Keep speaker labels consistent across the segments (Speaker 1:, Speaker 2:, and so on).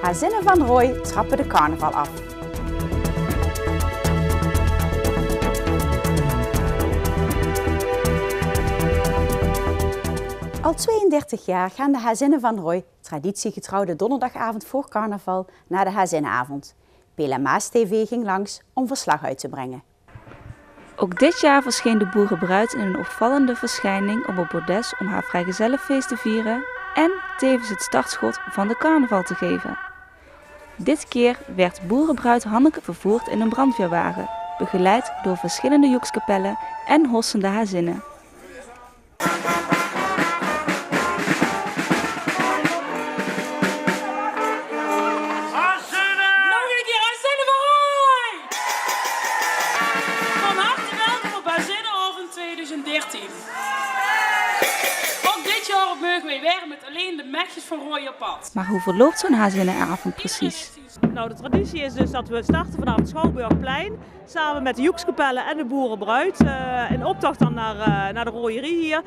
Speaker 1: Hazinnen van Rooij trappen de carnaval af. Al 32 jaar gaan de Hazinnen van Rooij, traditiegetrouw de donderdagavond voor carnaval, naar de Hazinnenavond. Pela Maas TV ging langs om verslag uit te brengen.
Speaker 2: Ook dit jaar verscheen de boerenbruid in een opvallende verschijning op het bordes om haar vrijgezellenfeest te vieren en tevens het startschot van de carnaval te geven. Dit keer werd boerenbruid Hanneke vervoerd in een brandweerwagen, begeleid door verschillende joekskapellen en hossende hazinnen.
Speaker 3: Ook dit jaar mogen wij weer met alleen de mechjes van Rooij op pad.
Speaker 2: Maar hoe verloopt zo'n Hazinnenavond precies?
Speaker 4: Nou, de traditie is dus dat we starten vanaf het Schouwburgplein samen met de joekskapellen en de boerenbruid in optocht dan naar de rooierie hier.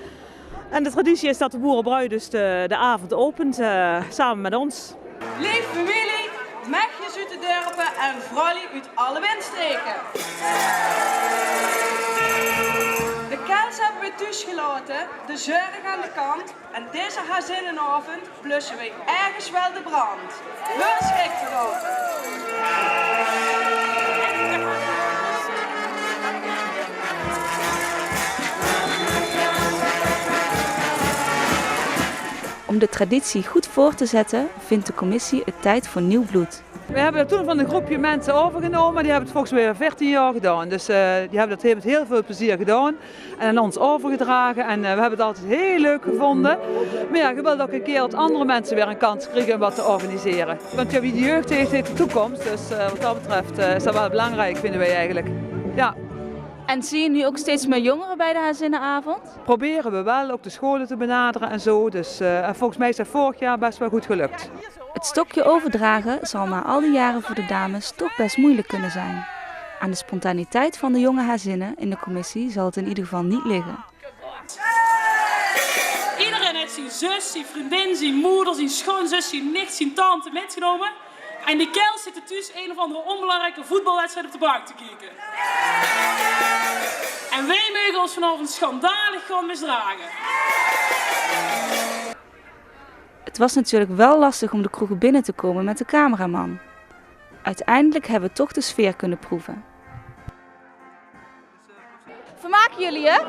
Speaker 4: En de traditie is dat de boerenbruid dus de avond opent samen met ons.
Speaker 3: Lief familie, mechjes uit de dorpen en vrouwen uit alle windstreken. De kels hebben we thuis gelaten, de zorg aan de kant en deze Hazinnenavond blussen wij ergens wel de brand. Heel schrik erop.
Speaker 2: Om de traditie goed voor te zetten, vindt de commissie het tijd voor nieuw bloed.
Speaker 4: We hebben het toen van een groepje mensen overgenomen, die hebben het volgens mij 14 jaar gedaan. Dus die hebben dat met heel veel plezier gedaan en aan ons overgedragen. En we hebben het altijd heel leuk gevonden. Maar ja, je wilt ook een keer dat andere mensen weer een kans krijgen om wat te organiseren. Want ja, wie de jeugd heeft, heeft de toekomst. Dus wat dat betreft is dat wel belangrijk, vinden wij eigenlijk. Ja.
Speaker 2: En zie je nu ook steeds meer jongeren bij de Hazinnenavond?
Speaker 4: Proberen we wel ook de scholen te benaderen en zo. Dus en volgens mij is dat vorig jaar best wel goed gelukt.
Speaker 2: Het stokje overdragen zal na al die jaren voor de dames toch best moeilijk kunnen zijn. Aan de spontaniteit van de jonge Hazinnen in de commissie zal het in ieder geval niet liggen.
Speaker 3: Iedereen heeft zijn zus, zijn vriendin, zijn moeder, zijn schoonzus, zijn nicht, zijn tante metgenomen. En die kerels zitten thuis een of andere onbelangrijke voetbalwedstrijd op de bank te kijken. En wij mogen ons vanavond schandalig gaan misdragen.
Speaker 2: Het was natuurlijk wel lastig om de kroeg binnen te komen met de cameraman. Uiteindelijk hebben we toch de sfeer kunnen proeven.
Speaker 5: Vermaken jullie je?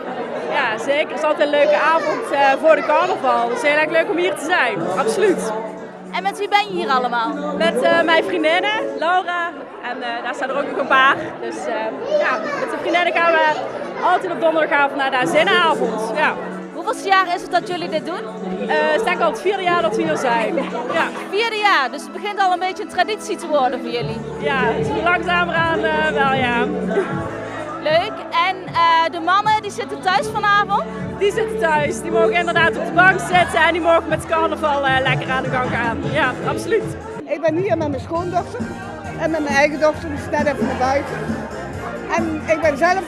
Speaker 6: Ja, zeker. Het is altijd een leuke avond voor de carnaval. Het is heel erg leuk om hier te zijn. Absoluut.
Speaker 5: En met wie ben je hier allemaal?
Speaker 6: Met mijn vriendinnen, Laura. En daar staan er ook nog een paar. Dus ja, met de vriendinnen gaan we altijd op donderdagavond naar de Hazinnenavond. Ja.
Speaker 5: Hoeveelste jaar is het dat jullie dit doen?
Speaker 6: Het is denk ik al het 4e jaar dat we hier zijn. Ja.
Speaker 5: 4e jaar, dus het begint al een beetje een traditie te worden voor jullie.
Speaker 6: Ja, het is langzamerhand wel, ja.
Speaker 5: Leuk. En de mannen die zitten thuis vanavond?
Speaker 6: Die zitten thuis. Die mogen inderdaad op de bank zitten en die mogen met carnaval lekker aan de gang gaan. Ja, absoluut.
Speaker 7: Ik ben hier met mijn schoondochter en met mijn eigen dochter, die is net even naar buiten. En ik ben zelf,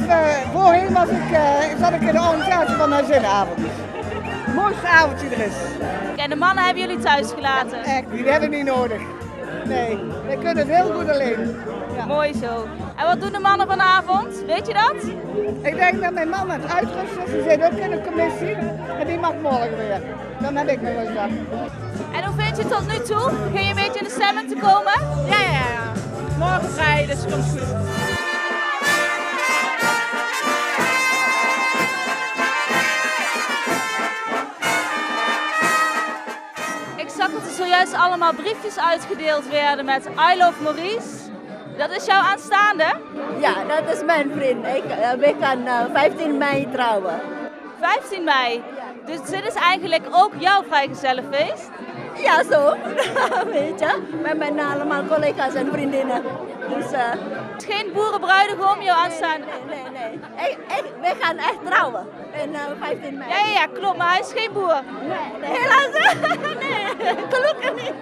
Speaker 7: voorheen zat ik in de organisatie van de Hazinnenavond. Het mooiste avondje er is.
Speaker 5: En de mannen hebben jullie thuis gelaten?
Speaker 7: Echt, die hebben niet nodig. Nee, wij kunnen het heel goed alleen. Ja.
Speaker 5: Mooi zo. En wat doen de mannen vanavond? Weet je dat?
Speaker 7: Ik denk dat mijn man aan het uitrusten is. Die zit ook in de commissie. En die mag morgen weer. Dan heb ik nog eens dag.
Speaker 5: En hoe vind je het tot nu toe? Begin je een beetje in de stemming te komen?
Speaker 6: Ja. Morgen vrij, dus het komt goed.
Speaker 5: Ik zag dat er zojuist allemaal briefjes uitgedeeld werden met I love Maurice. Dat is jouw aanstaande?
Speaker 8: Ja, dat is mijn vriend. We gaan 15 mei trouwen.
Speaker 5: 15 mei? Dus dit is eigenlijk ook jouw vrijgezellenfeest?
Speaker 8: Ja, zo. Weet je. We zijn allemaal collega's en vriendinnen. Dus,
Speaker 5: het is geen boerenbruidegom, jouw aanstaande?
Speaker 8: Nee. We gaan echt trouwen. En 15 mei.
Speaker 5: Ja, klopt. Maar hij is geen boer?
Speaker 8: Nee. Helaas. Nee, gelukkig niet.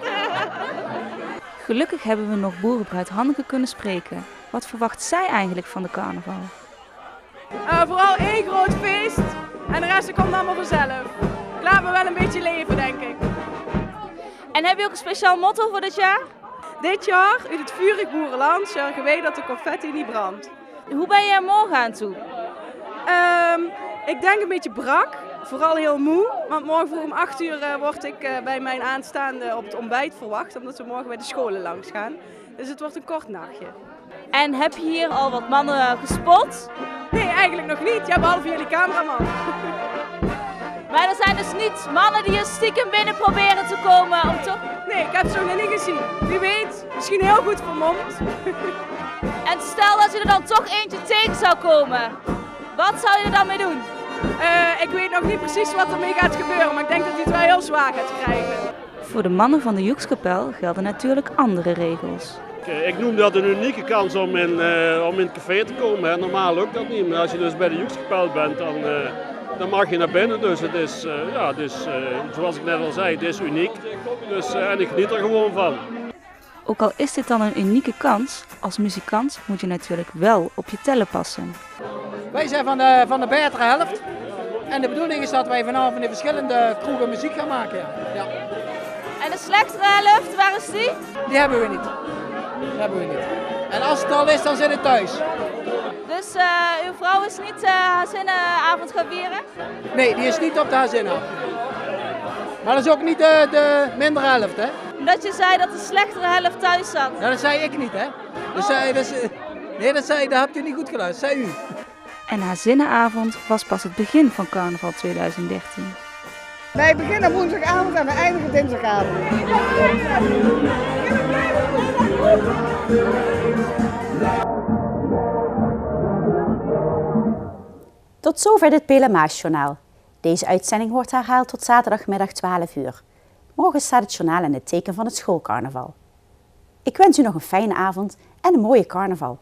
Speaker 2: Gelukkig hebben we nog boerenbruid Hanneke kunnen spreken. Wat verwacht zij eigenlijk van de carnaval?
Speaker 6: Vooral één groot feest en de rest komt allemaal vanzelf. Ik laat me wel een beetje leven, denk ik.
Speaker 5: En heb je ook een speciaal motto voor dit jaar?
Speaker 6: Dit jaar, uit het vurig boerenland, zorgen wij dat de confetti niet brandt.
Speaker 5: Hoe ben je er morgen aan toe?
Speaker 6: Ik denk een beetje brak, vooral heel moe. Want morgen vroeg om 8 uur word ik bij mijn aanstaande op het ontbijt verwacht. Omdat we morgen bij de scholen langs gaan. Dus het wordt een kort nachtje.
Speaker 5: En heb je hier al wat mannen gespot?
Speaker 6: Nee, eigenlijk nog niet. Ja, behalve jullie cameraman.
Speaker 5: Maar er zijn dus niet mannen die hier stiekem binnen proberen te komen om toch...
Speaker 6: Nee, ik heb ze nog niet gezien. Wie weet, misschien heel goed vermomd.
Speaker 5: En stel dat je er dan toch eentje tegen zou komen. Wat zou je er dan mee doen?
Speaker 6: Ik weet nog niet precies wat ermee gaat gebeuren, maar ik denk dat hij het wel heel zwaar gaat krijgen.
Speaker 2: Voor de mannen van de Joekskapel gelden natuurlijk andere regels.
Speaker 9: Ik noem dat een unieke kans om in het café te komen. Hè. Normaal lukt dat niet, maar als je dus bij de Joekskapel bent, dan mag je naar binnen. Dus het is, zoals ik net al zei, het is uniek. Dus, en ik geniet er gewoon van.
Speaker 2: Ook al is dit dan een unieke kans, als muzikant moet je natuurlijk wel op je tellen passen.
Speaker 10: Wij zijn van de betere helft. En de bedoeling is dat wij vanavond in de verschillende kroegen muziek gaan maken. Ja.
Speaker 5: En de slechtere helft, waar is die?
Speaker 10: Die hebben we niet. En als het al is, dan zit het thuis.
Speaker 5: Dus uw vrouw is niet haar zinnenavond gaan vieren?
Speaker 10: Nee, die is niet op de hazinnenavond. Maar dat is ook niet de mindere helft, hè?
Speaker 5: Omdat je zei dat de slechtere helft thuis zat.
Speaker 10: Nou, dat zei ik niet, hè? Dat hebt u niet goed geluisterd, dat zei u.
Speaker 2: En hazinnenavond was pas het begin van carnaval 2013.
Speaker 7: Wij beginnen woensdagavond en we eindigen dinsdagavond.
Speaker 1: Tot zover dit Pelemaasjournaal. Deze uitzending wordt herhaald tot zaterdagmiddag 12 uur. Morgen staat het journaal in het teken van het schoolcarnaval. Ik wens u nog een fijne avond en een mooie carnaval.